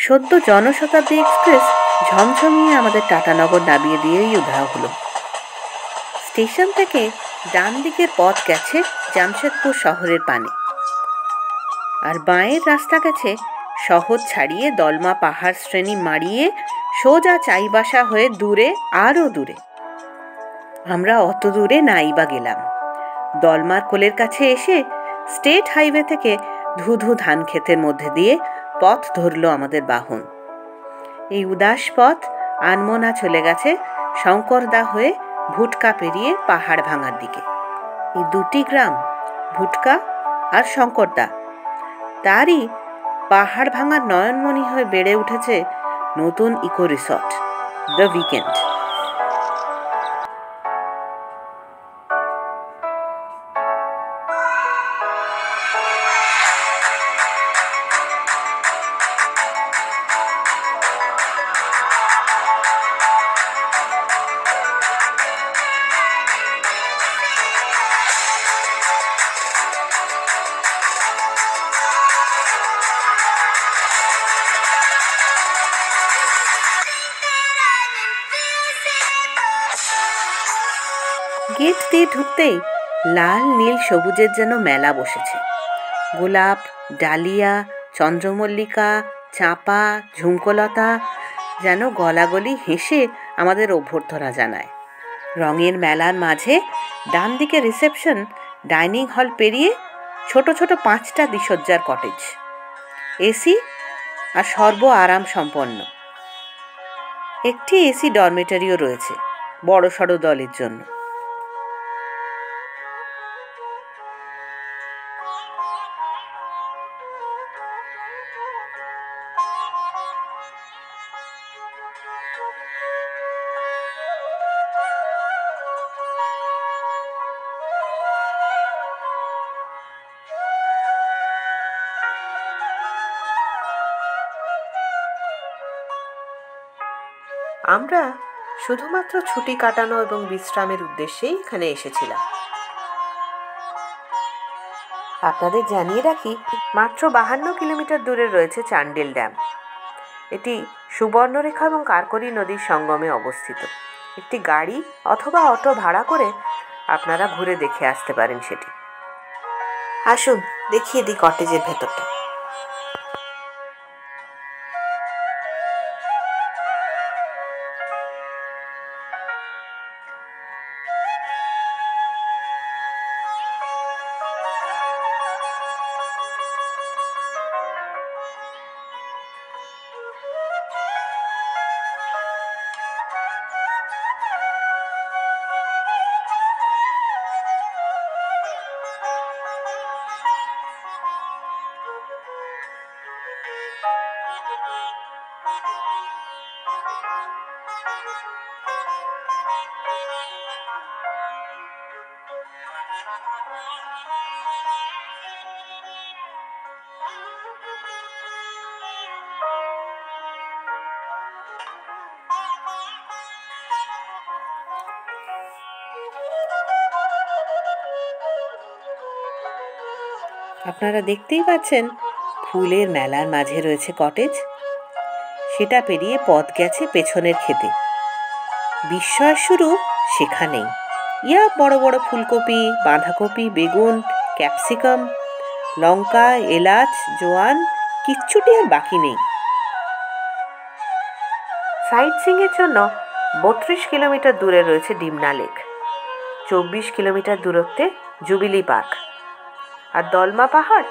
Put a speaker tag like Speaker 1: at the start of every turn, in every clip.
Speaker 1: সদ্য জনশতাব্দী এক্সপ্রেস ঝমঝমিয়ে আমাদের টাটানগর নামিয়ে দিয়েই উধাও হলো। স্টেশন থেকে ডান দিকের পথ গেছে জামশেদপুর শহরের পানে, আর বাঁয়ের রাস্তা গেছে শহর ছাড়িয়ে দলমা পাহাড় শ্রেণী মাড়িয়ে সোজা চাইবাসা হয়ে দূরে, আরও দূরে। আমরা অত দূরে নাই বা গেলাম। দলমার কোলের কাছে এসে স্টেট হাইওয়ে থেকে ধুধু ধান ক্ষেতের মধ্যে দিয়ে পথ ধরল আমাদের বাহন। এই উদাস পথ আনমনা চলে গেছে শঙ্করদা হয়ে ভুটকা পেরিয়ে পাহাড় ভাঙার দিকে। এই দুটি গ্রাম, ভুটকা আর শঙ্করদা, তারই পাহাড় ভাঙার নয়নমণি হয়ে বেড়ে উঠেছে নতুন eco resort, the weekend. Gate দিয়ে ঢুকতেই লাল নীল সবুজের যেন মেলা বসেছে। গোলাপ, ডালিয়া, চন্দ্রমল্লিকা, চাঁপা, ঝুমকোলতা যেন গলাগলি হেসে আমাদের অভ্যর্থনা জানায়। রঙের মেলার মাঝে ডান দিকে রিসেপশন, ডাইনিং হল পেরিয়ে ছোট ছোট 5টা দ্বিসজ্জার কটেজ, এসি আর সর্ব আরাম সম্পন্ন। একটি এসি ডরমেটরিও রয়েছে বড় সড় দলের জন্য। আমরা শুধুমাত্র ছুটি কাটানো এবং বিশ্রামের উদ্দেশ্যেই এখানে এসেছিলাম। আপনাদের জানিয়ে রাখি, মাত্র 52 কিলোমিটার দূরে রয়েছে চান্ডিল ড্যাম। এটি সুবর্ণরেখা এবং কারকরি নদীর সঙ্গমে অবস্থিত। একটি গাড়ি অথবা অটো ভাড়া করে আপনারা ঘুরে দেখে আসতে পারেন সেটি। আসুন দেখিয়ে দিই কটেজের ভেতরটা। আপনারা দেখতেই পাচ্ছেন ফুলের মেলার মাঝে রয়েছে কটেজ। সেটা পেরিয়ে পথ গেছে পেছনের ক্ষেতে। বিস্ময়ের শুরু সেখানেই। ইয়া বড় বড় ফুলকপি, বাঁধাকপি, বেগুন, ক্যাপসিকাম, লঙ্কা, এলাচ, জোয়ান, কিচ্ছুটি আর বাকি নেই। সাইট সিইংয়ের জন্য 32 কিলোমিটার দূরে রয়েছে ডিমনা লেক, 24 কিলোমিটার দূরত্বে জুবিলি পার্ক, আর দলমা পাহাড়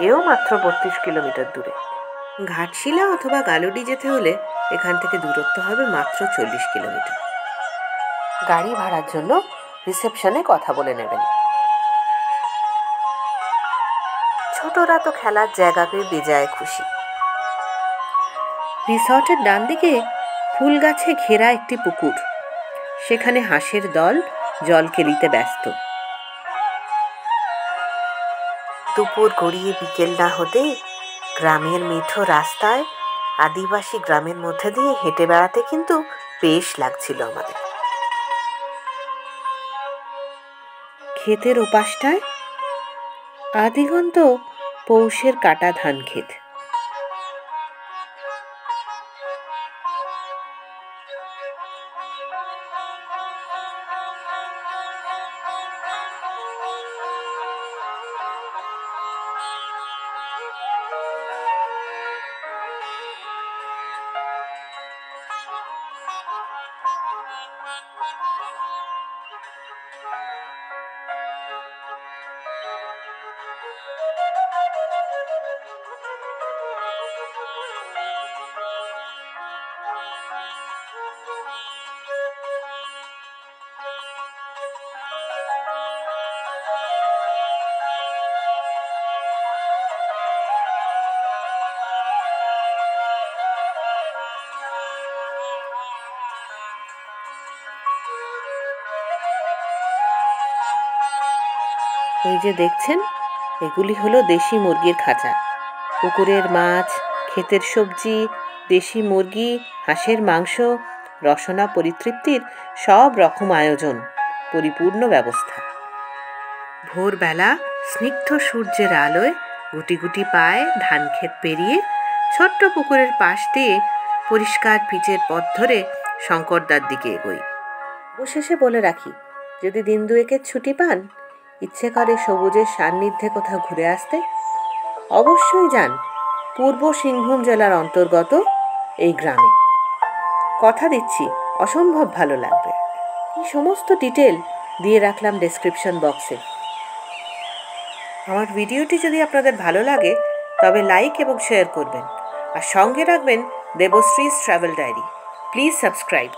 Speaker 1: এও মাত্র 32 কিলোমিটার দূরে। ঘাটশিলা অথবা গালুডি যেতে হলে এখান থেকে দূরত্ব হবে মাত্র 40 কিলোমিটার। গাড়ি ভাড়ার জন্য রিসেপশনে কথা বলে নেবেন। ছোটরা তো খেলার জায়গা পেয়ে বেজায় খুশি। রিসর্টের ডান দিকে ফুল গাছে ঘেরা একটি পুকুর, সেখানে হাঁসের দল জল কেলিতে ব্যস্ত। দুপুর গড়িয়ে বিকেল না হতেই গ্রামের মেঠো রাস্তায় আদিবাসী গ্রামের মধ্যে দিয়ে হেঁটে বেড়াতে কিন্তু বেশ লাগছিল আমাদের। ক্ষেতের ওপাশটায় আদিগন্ত পৌষের কাটা ধান ক্ষেত। এই যে দেখছেন, এগুলি হলো দেশি মুরগির খাঁচা। পুকুরের মাছ, ক্ষেতের সবজি, দেশি মুরগি, হাঁসের মাংস, রসনা পরিতৃপ্তির সব রকম আয়োজন, পরিপূর্ণ ব্যবস্থা। ভোরবেলা স্নিগ্ধ সূর্যের আলোয় গুটি গুটি পায়ে ধান ক্ষেত পেরিয়ে ছোট্ট পুকুরের পাশ দিয়ে পরিষ্কার পিচের পথ ধরে শঙ্করদার দিকে এগোই। অবশেষে বলে রাখি, যদি দিন দুয়েকের ছুটি পান, ইচ্ছে করে সবুজের সান্নিধ্যে কোথাও ঘুরে আসতে, অবশ্যই যান পূর্ব সিংভূম জেলার অন্তর্গত এই গ্রামে। কথা দিচ্ছি অসম্ভব ভালো লাগবে। এই সমস্ত ডিটেল দিয়ে রাখলাম ডেসক্রিপশন বক্সে। আমার ভিডিওটি যদি আপনাদের ভালো লাগে তবে লাইক এবং শেয়ার করবেন, আর সঙ্গে রাখবেন দেবশ্রীস ট্রাভেল ডায়েরি। Please subscribe.